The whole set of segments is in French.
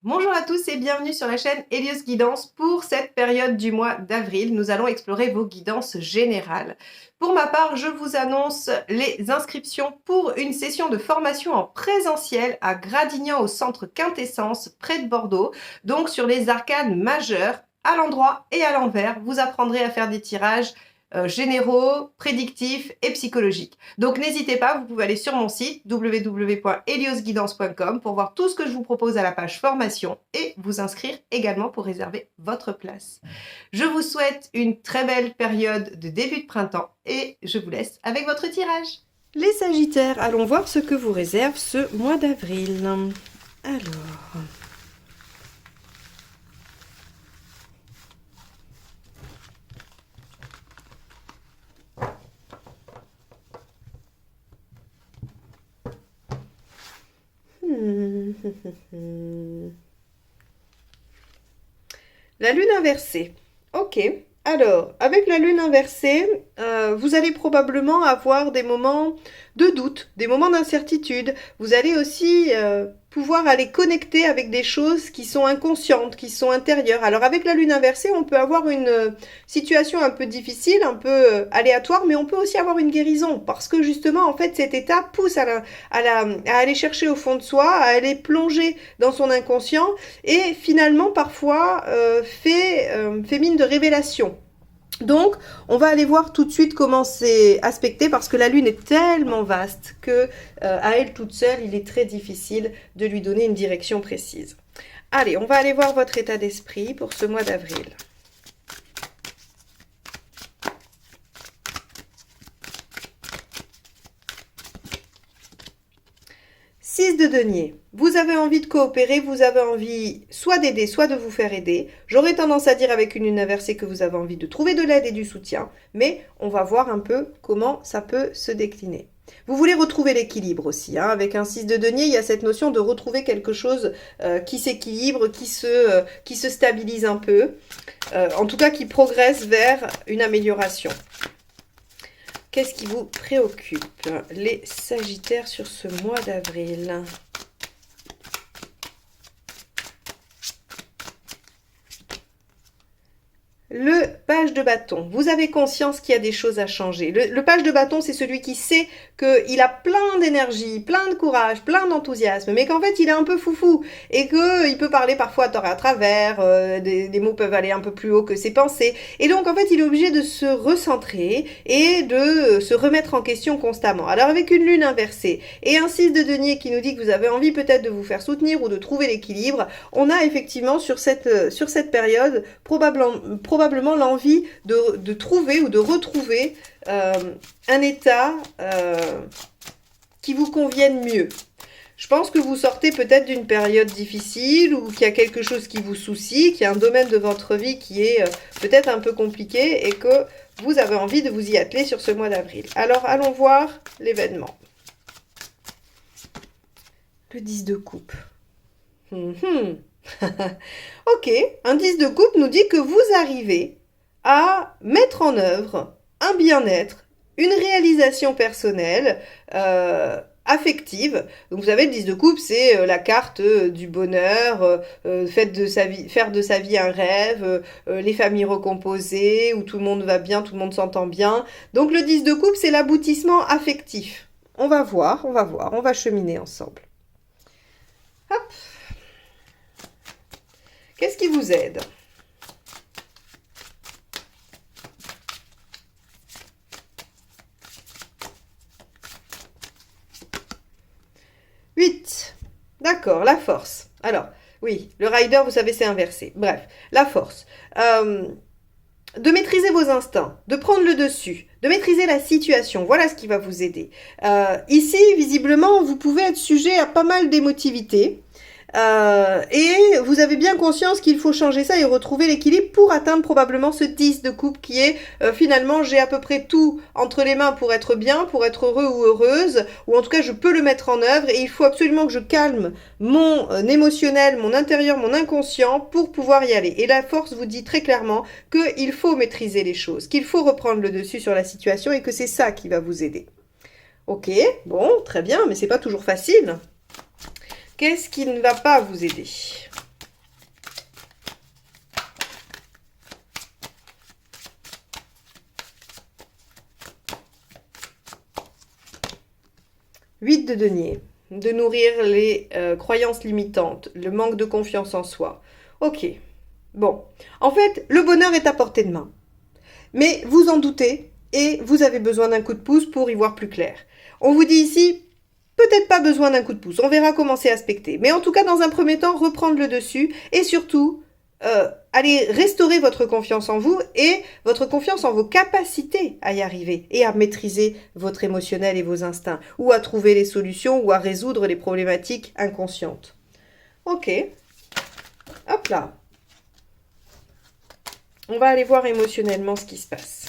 Bonjour à tous et bienvenue sur la chaîne Hélios Guidance. Pour cette période du mois d'avril, nous allons explorer vos guidances générales. Pour ma part, je vous annonce les inscriptions pour une session de formation en présentiel à Gradignan au centre Quintessence, près de Bordeaux, donc sur les arcanes majeures, à l'endroit et à l'envers. Vous apprendrez à faire des tirages généraux, prédictifs et psychologiques. Donc n'hésitez pas, vous pouvez aller sur mon site www.heliosguidance.com pour voir tout ce que je vous propose à la page formation et vous inscrire également pour réserver votre place. Je vous souhaite une très belle période de début de printemps et je vous laisse avec votre tirage. Les Sagittaires, allons voir ce que vous réserve ce mois d'avril. Alors... La lune inversée. Ok. Alors, avec la lune inversée, vous allez probablement avoir des moments de doute, des moments d'incertitude. Vous allez aussi pouvoir aller connecter avec des choses qui sont inconscientes, qui sont intérieures. Alors, avec la lune inversée, on peut avoir une situation un peu difficile, un peu aléatoire, mais on peut aussi avoir une guérison. Parce que justement, en fait, cet état pousse à aller chercher au fond de soi, à aller plonger dans son inconscient et finalement, parfois, fait mine de révélation. Donc, on va aller voir tout de suite comment c'est aspecté parce que la Lune est tellement vaste que à elle toute seule, il est très difficile de lui donner une direction précise. Allez, on va aller voir votre état d'esprit pour ce mois d'avril. Six de denier. Vous avez envie de coopérer, vous avez envie soit d'aider, soit de vous faire aider. J'aurais tendance à dire avec une lune inversée que vous avez envie de trouver de l'aide et du soutien, mais on va voir un peu comment ça peut se décliner. Vous voulez retrouver l'équilibre aussi. Hein. Avec un 6 de denier, il y a cette notion de retrouver quelque chose qui s'équilibre, qui se stabilise un peu, en tout cas qui progresse vers une amélioration. Qu'est-ce qui vous préoccupe, les Sagittaires, sur ce mois d'avril? Le page de bâton. Vous avez conscience qu'il y a des choses à changer. Le page de bâton, c'est celui qui sait qu'il a plein d'énergie, plein de courage, plein d'enthousiasme, mais qu'en fait, il est un peu foufou et qu'il peut parler parfois à tort et à travers, des mots peuvent aller un peu plus haut que ses pensées. Et donc, en fait, il est obligé de se recentrer et de se remettre en question constamment. Alors, avec une lune inversée et un 6 de denier qui nous dit que vous avez envie peut-être de vous faire soutenir ou de trouver l'équilibre, on a effectivement sur cette période probablement l'envie de trouver ou de retrouver un état qui vous convienne mieux. Je pense que vous sortez peut-être d'une période difficile ou qu'il y a quelque chose qui vous soucie, qu'il y a un domaine de votre vie qui est peut-être un peu compliqué et que vous avez envie de vous y atteler sur ce mois d'avril. Alors, allons voir l'événement. Le 10 de coupe. Ok, un 10 de coupe nous dit que vous arrivez à mettre en œuvre un bien-être, une réalisation personnelle, affective. Donc vous savez, le 10 de coupe, c'est la carte du bonheur, faire de sa vie un rêve, les familles recomposées, où tout le monde va bien, tout le monde s'entend bien. Donc le 10 de coupe, c'est l'aboutissement affectif. On va voir, on va cheminer ensemble. Hop. Qu'est-ce qui vous aide? D'accord, la force. Alors, oui, le rider, vous savez, c'est inversé. Bref, la force. De maîtriser vos instincts, de prendre le dessus, de maîtriser la situation. Voilà ce qui va vous aider. Ici, visiblement, vous pouvez être sujet à pas mal d'émotivité. Et vous avez bien conscience qu'il faut changer ça et retrouver l'équilibre pour atteindre probablement ce 10 de coupe qui est finalement j'ai à peu près tout entre les mains pour être bien, pour être heureux ou heureuse, ou en tout cas je peux le mettre en œuvre et il faut absolument que je calme mon émotionnel, mon intérieur, mon inconscient pour pouvoir y aller. Et la force vous dit très clairement qu'il faut maîtriser les choses, qu'il faut reprendre le dessus sur la situation et que c'est ça qui va vous aider. Ok, bon, très bien, mais c'est pas toujours facile. Qu'est-ce qui ne va pas vous aider? 8 de denier. De nourrir les croyances limitantes, le manque de confiance en soi. Ok. Bon. En fait, le bonheur est à portée de main. Mais vous en doutez et vous avez besoin d'un coup de pouce pour y voir plus clair. On vous dit ici, peut-être pas besoin d'un coup de pouce. On verra comment c'est aspecté. Mais en tout cas, dans un premier temps, reprendre le dessus et surtout, allez restaurer votre confiance en vous et votre confiance en vos capacités à y arriver et à maîtriser votre émotionnel et vos instincts, ou à trouver les solutions ou à résoudre les problématiques inconscientes. Ok, hop là. On va aller voir émotionnellement ce qui se passe.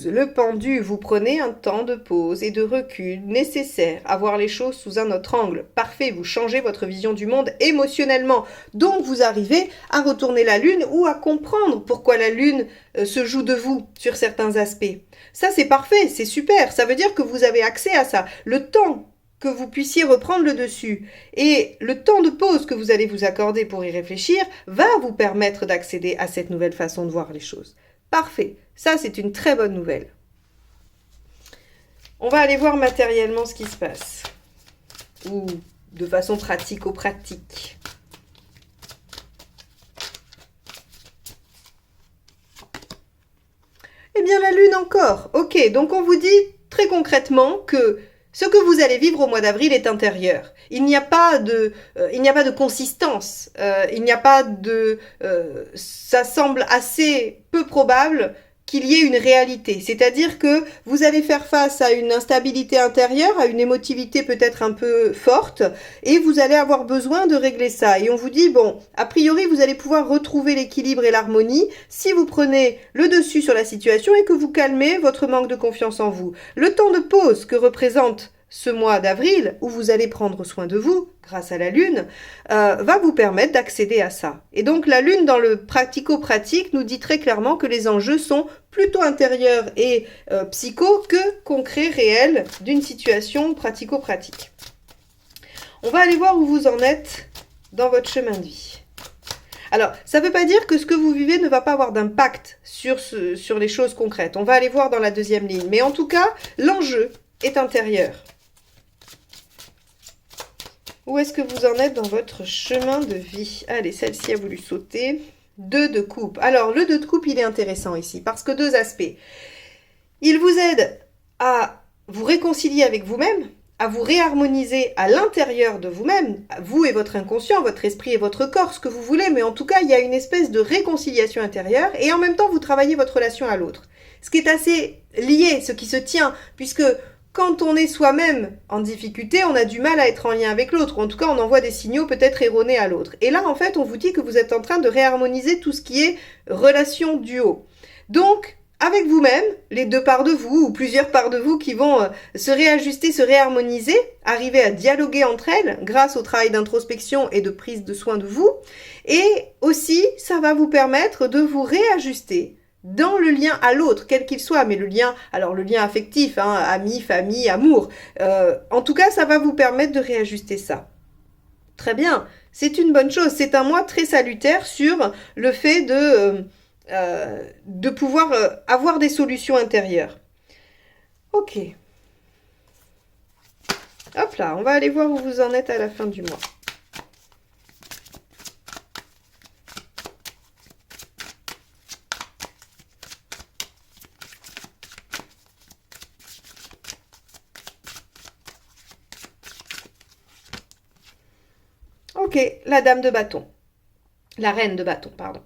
Le pendu, vous prenez un temps de pause et de recul nécessaire à voir les choses sous un autre angle. Parfait, vous changez votre vision du monde émotionnellement. Donc vous arrivez à retourner la lune ou à comprendre pourquoi la lune se joue de vous sur certains aspects. Ça c'est parfait, c'est super, ça veut dire que vous avez accès à ça. Le temps que vous puissiez reprendre le dessus et le temps de pause que vous allez vous accorder pour y réfléchir va vous permettre d'accéder à cette nouvelle façon de voir les choses. Parfait, ça c'est une très bonne nouvelle. On va aller voir matériellement ce qui se passe, ou de façon pratico-pratique. Eh bien la lune encore, ok, donc on vous dit très concrètement que ce que vous allez vivre au mois d'avril est intérieur. Il n'y a pas de consistance. Ça semble assez peu probable qu'il y ait une réalité. C'est-à-dire que vous allez faire face à une instabilité intérieure, à une émotivité peut-être un peu forte, et vous allez avoir besoin de régler ça. Et on vous dit, bon, a priori, vous allez pouvoir retrouver l'équilibre et l'harmonie si vous prenez le dessus sur la situation et que vous calmez votre manque de confiance en vous. Le temps de pause que représente ce mois d'avril, où vous allez prendre soin de vous, grâce à la lune, va vous permettre d'accéder à ça. Et donc la lune, dans le pratico-pratique, nous dit très clairement que les enjeux sont plutôt intérieurs et psycho que concrets, réels, d'une situation pratico-pratique. On va aller voir où vous en êtes dans votre chemin de vie. Alors, ça ne veut pas dire que ce que vous vivez ne va pas avoir d'impact sur les choses concrètes. On va aller voir dans la deuxième ligne. Mais en tout cas, l'enjeu est intérieur. Où est-ce que vous en êtes dans votre chemin de vie? Allez, celle-ci a voulu sauter. 2 de coupe. Alors, le 2 de coupe, il est intéressant ici, parce que 2 aspects. Il vous aide à vous réconcilier avec vous-même, à vous réharmoniser à l'intérieur de vous-même, vous et votre inconscient, votre esprit et votre corps, ce que vous voulez, mais en tout cas, il y a une espèce de réconciliation intérieure, et en même temps, vous travaillez votre relation à l'autre. Ce qui est assez lié, ce qui se tient, puisque quand on est soi-même en difficulté, on a du mal à être en lien avec l'autre. En tout cas, on envoie des signaux peut-être erronés à l'autre. Et là, en fait, on vous dit que vous êtes en train de réharmoniser tout ce qui est relation duo. Donc, avec vous-même, les 2 parts de vous ou plusieurs parts de vous qui vont se réajuster, se réharmoniser, arriver à dialoguer entre elles grâce au travail d'introspection et de prise de soin de vous. Et aussi, ça va vous permettre de vous réajuster dans le lien à l'autre, quel qu'il soit, mais le lien affectif, hein, ami, famille, amour. En tout cas, ça va vous permettre de réajuster ça. Très bien, c'est une bonne chose. C'est un mois très salutaire sur le fait de pouvoir avoir des solutions intérieures. Ok. Hop là, on va aller voir où vous en êtes à la fin du mois. Ok, la dame de bâton. La reine de bâton, pardon.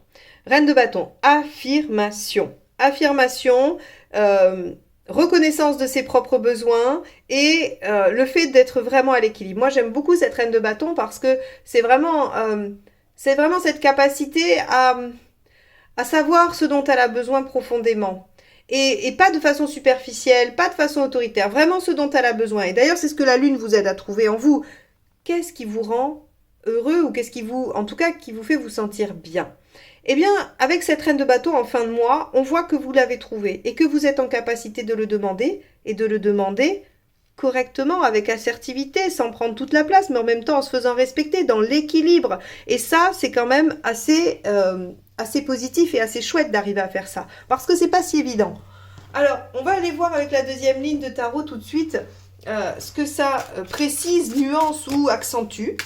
Reine de bâton, affirmation. Affirmation, reconnaissance de ses propres besoins et le fait d'être vraiment à l'équilibre. Moi, j'aime beaucoup cette reine de bâton parce que c'est vraiment cette capacité à savoir ce dont elle a besoin profondément. Et pas de façon superficielle, pas de façon autoritaire, vraiment ce dont elle a besoin. Et d'ailleurs, c'est ce que la lune vous aide à trouver en vous. Qu'est-ce qui vous rend heureux ou qu'est-ce qui vous, en tout cas, qui vous fait vous sentir bien. Eh bien, avec cette reine de bâton en fin de mois, on voit que vous l'avez trouvé et que vous êtes en capacité de le demander et de le demander correctement, avec assertivité, sans prendre toute la place, mais en même temps en se faisant respecter, dans l'équilibre. Et ça, c'est quand même assez positif et assez chouette d'arriver à faire ça, parce que c'est pas si évident. Alors, on va aller voir avec la deuxième ligne de tarot tout de suite ce que ça précise, nuance ou accentue.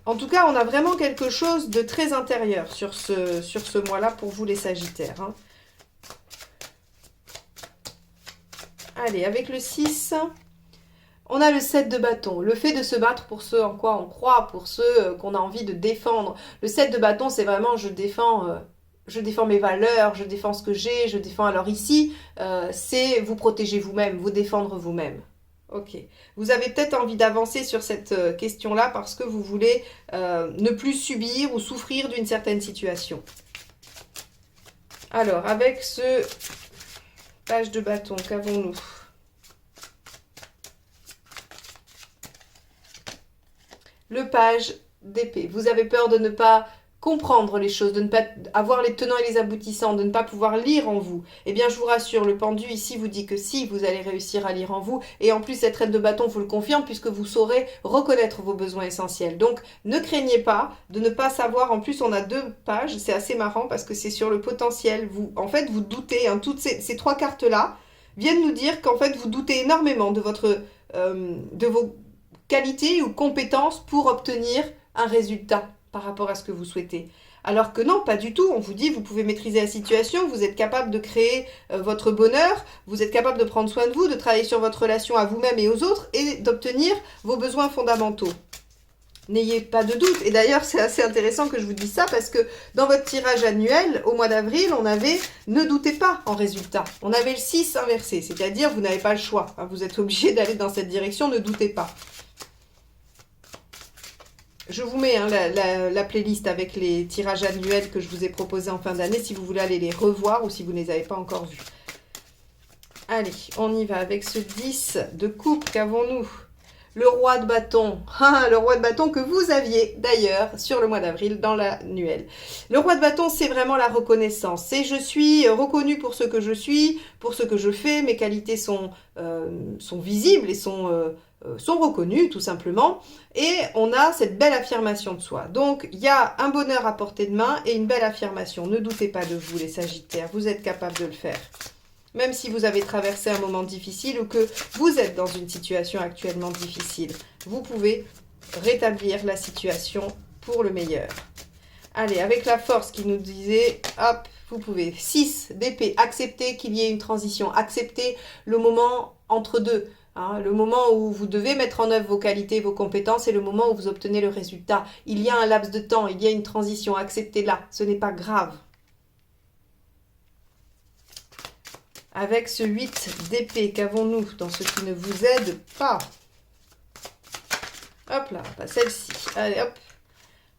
En tout cas, on a vraiment quelque chose de très intérieur sur ce mois-là pour vous les Sagittaires, hein. Allez, avec le 6, on a le 7 de bâton. Le fait de se battre pour ceux en quoi on croit, pour ceux qu'on a envie de défendre. Le 7 de bâton, c'est vraiment je défends mes valeurs, je défends ce que j'ai, je défends. Alors ici, c'est vous protéger vous-même, vous défendre vous-même. Ok. Vous avez peut-être envie d'avancer sur cette question-là parce que vous voulez ne plus subir ou souffrir d'une certaine situation. Alors, avec ce page de bâton, qu'avons-nous? Le page d'épée. Vous avez peur de ne pas comprendre les choses, de ne pas avoir les tenants et les aboutissants, de ne pas pouvoir lire en vous. Eh bien, je vous rassure, le pendu ici vous dit que si, vous allez réussir à lire en vous. Et en plus, cette reine de bâton vous le confirme puisque vous saurez reconnaître vos besoins essentiels. Donc, ne craignez pas de ne pas savoir. En plus, on a 2 pages. C'est assez marrant parce que c'est sur le potentiel. En fait, vous doutez. Hein, toutes ces 3 cartes-là viennent nous dire qu'en fait, vous doutez énormément de vos qualités ou compétences pour obtenir un résultat par rapport à ce que vous souhaitez. Alors que non, pas du tout. On vous dit, vous pouvez maîtriser la situation, vous êtes capable de créer votre bonheur, vous êtes capable de prendre soin de vous, de travailler sur votre relation à vous-même et aux autres et d'obtenir vos besoins fondamentaux. N'ayez pas de doute. Et d'ailleurs, c'est assez intéressant que je vous dise ça parce que dans votre tirage annuel, au mois d'avril, on avait « Ne doutez pas » en résultat. On avait le 6 inversé, c'est-à-dire vous n'avez pas le choix. Vous êtes obligé d'aller dans cette direction, ne doutez pas. Je vous mets la playlist avec les tirages annuels que je vous ai proposés en fin d'année si vous voulez aller les revoir ou si vous ne les avez pas encore vus. Allez, on y va avec ce 10 de coupe. Qu'avons-nous? Le roi de bâton. Le roi de bâton que vous aviez d'ailleurs sur le mois d'avril dans l'annuel. Le roi de bâton, c'est vraiment la reconnaissance. C'est je suis reconnu pour ce que je suis, pour ce que je fais. Mes qualités sont visibles et sont reconnus tout simplement, et on a cette belle affirmation de soi. Donc il y a un bonheur à portée de main et une belle affirmation. Ne doutez pas de vous les Sagittaires, vous êtes capables de le faire. Même si vous avez traversé un moment difficile ou que vous êtes dans une situation actuellement difficile, vous pouvez rétablir la situation pour le meilleur. Allez, avec la force qui nous disait, hop, vous pouvez. 6 d'épée, accepter qu'il y ait une transition, accepter le moment entre deux. Le moment où vous devez mettre en œuvre vos qualités, vos compétences et le moment où vous obtenez le résultat. Il y a un laps de temps, il y a une transition, acceptez-la, ce n'est pas grave. Avec ce 8 d'épée, qu'avons-nous dans ce qui ne vous aide pas? Hop là, celle-ci, allez hop.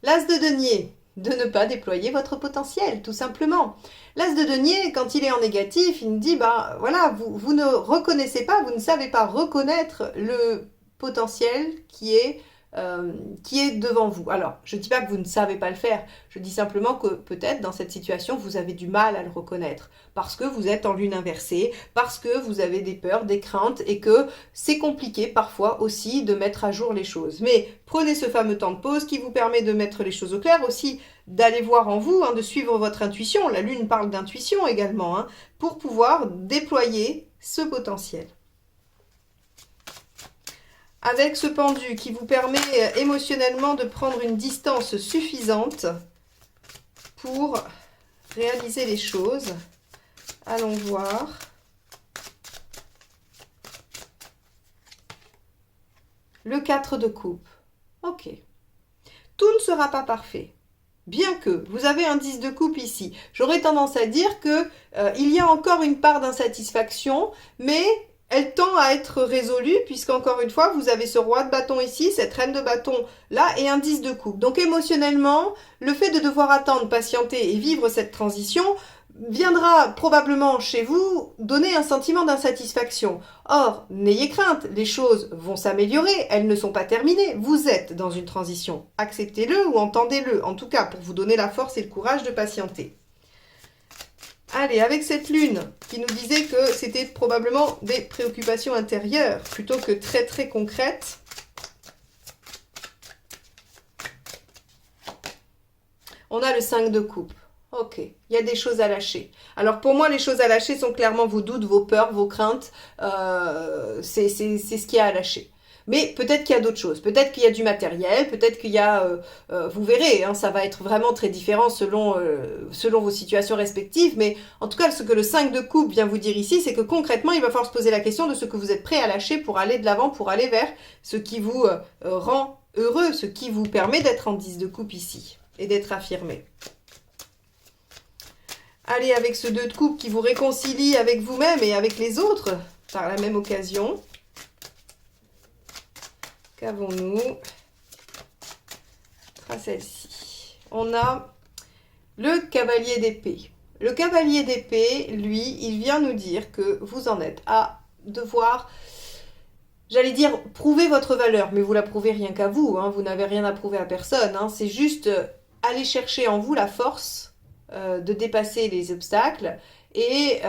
L'as de denier, de ne pas déployer votre potentiel, tout simplement. L'as de denier, quand il est en négatif, il nous dit, voilà, vous ne reconnaissez pas, vous ne savez pas reconnaître le potentiel qui est devant vous. Alors, je ne dis pas que vous ne savez pas le faire, je dis simplement que peut-être dans cette situation, vous avez du mal à le reconnaître, parce que vous êtes en lune inversée, parce que vous avez des peurs, des craintes, et que c'est compliqué parfois aussi de mettre à jour les choses. Mais prenez ce fameux temps de pause qui vous permet de mettre les choses au clair, aussi d'aller voir en vous, de suivre votre intuition, la lune parle d'intuition également, pour pouvoir déployer ce potentiel. Avec ce pendu qui vous permet émotionnellement de prendre une distance suffisante pour réaliser les choses. Allons voir. Le 4 de coupe. Ok. Tout ne sera pas parfait. Bien que vous avez un 10 de coupe ici. J'aurais tendance à dire que il y a encore une part d'insatisfaction, mais elle tend à être résolue puisqu'encore une fois, vous avez ce roi de bâton ici, cette reine de bâton là et un 10 de coupe. Donc émotionnellement, le fait de devoir attendre, patienter et vivre cette transition viendra probablement chez vous donner un sentiment d'insatisfaction. Or, n'ayez crainte, les choses vont s'améliorer, elles ne sont pas terminées, vous êtes dans une transition. Acceptez-le ou entendez-le, en tout cas pour vous donner la force et le courage de patienter. Allez, avec cette lune qui nous disait que c'était probablement des préoccupations intérieures plutôt que très très concrètes. On a le 5 de coupe. Ok, il y a des choses à lâcher. Alors pour moi, les choses à lâcher sont clairement vos doutes, vos peurs, vos craintes. C'est ce qu'il y a à lâcher. Mais peut-être qu'il y a d'autres choses. Peut-être qu'il y a du matériel, peut-être qu'il y a... vous verrez, hein, ça va être vraiment très différent selon vos situations respectives. Mais en tout cas, ce que le 5 de coupe vient vous dire ici, c'est que concrètement, il va falloir se poser la question de ce que vous êtes prêt à lâcher pour aller de l'avant, pour aller vers ce qui vous rend heureux, ce qui vous permet d'être en 10 de coupe ici et d'être affirmé. Allez, avec ce 2 de coupe qui vous réconcilie avec vous-même et avec les autres par la même occasion. Qu'avons-nous? À celle-ci. On a le cavalier d'épée. Le cavalier d'épée, lui, il vient nous dire que vous en êtes à devoir, j'allais dire, prouver votre valeur. Mais vous la prouvez rien qu'à vous, hein, vous n'avez rien à prouver à personne. Hein, c'est juste aller chercher en vous la force de dépasser les obstacles. Et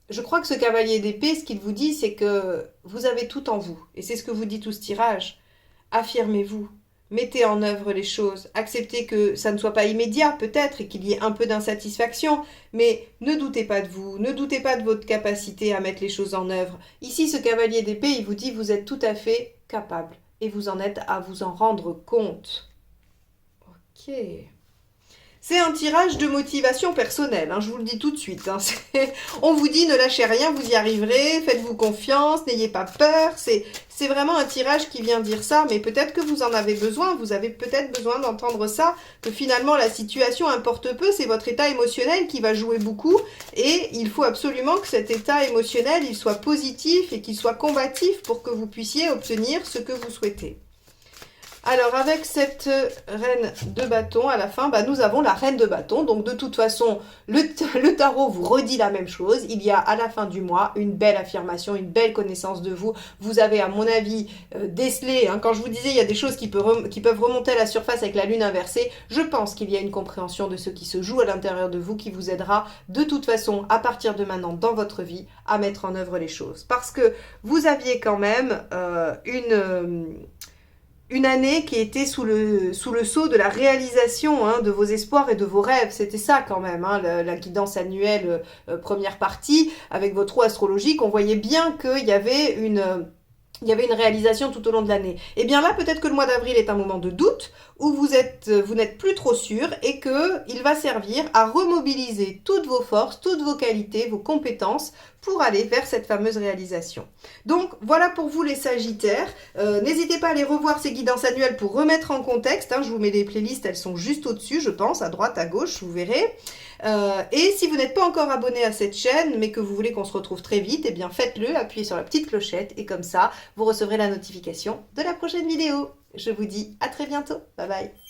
je crois que ce cavalier d'épée, ce qu'il vous dit, c'est que vous avez tout en vous. Et c'est ce que vous dit tout ce tirage. Affirmez-vous. Mettez en œuvre les choses. Acceptez que ça ne soit pas immédiat, peut-être, et qu'il y ait un peu d'insatisfaction. Mais ne doutez pas de vous. Ne doutez pas de votre capacité à mettre les choses en œuvre. Ici, ce cavalier d'épée, il vous dit vous êtes tout à fait capable. Et vous en êtes à vous en rendre compte. Ok. C'est un tirage de motivation personnelle, hein, je vous le dis tout de suite. Hein, on vous dit ne lâchez rien, vous y arriverez, faites-vous confiance, n'ayez pas peur. C'est vraiment un tirage qui vient dire ça, mais peut-être que vous en avez besoin, vous avez peut-être besoin d'entendre ça, que finalement la situation importe peu, c'est votre état émotionnel qui va jouer beaucoup, et il faut absolument que cet état émotionnel il soit positif et qu'il soit combatif pour que vous puissiez obtenir ce que vous souhaitez. Alors, avec cette reine de bâton, à la fin, bah, nous avons la reine de bâton. Donc, de toute façon, le tarot vous redit la même chose. Il y a, à la fin du mois, une belle affirmation, une belle connaissance de vous. Vous avez, à mon avis, décelé, hein, quand je vous disais, il y a des choses qui peuvent remonter à la surface avec la lune inversée. Je pense qu'il y a une compréhension de ce qui se joue à l'intérieur de vous qui vous aidera, de toute façon, à partir de maintenant, dans votre vie, à mettre en œuvre les choses. Parce que vous aviez quand même une année qui était sous le sceau de la réalisation hein, de vos espoirs et de vos rêves. C'était ça quand même, hein, la guidance annuelle première partie, avec votre roue astrologique, on voyait bien qu'il y avait une réalisation tout au long de l'année. Et bien là, peut-être que le mois d'avril est un moment de doute, où vous n'êtes plus trop sûr, et qu'il va servir à remobiliser toutes vos forces, toutes vos qualités, vos compétences, pour aller vers cette fameuse réalisation. Donc, voilà pour vous les Sagittaires. N'hésitez pas à aller revoir ces guidances annuelles pour remettre en contexte. Hein, je vous mets les playlists, elles sont juste au-dessus, je pense, à droite, à gauche, vous verrez. Et si vous n'êtes pas encore abonné à cette chaîne, mais que vous voulez qu'on se retrouve très vite, eh bien faites-le, appuyez sur la petite clochette, et comme ça, vous recevrez la notification de la prochaine vidéo. Je vous dis à très bientôt. Bye bye.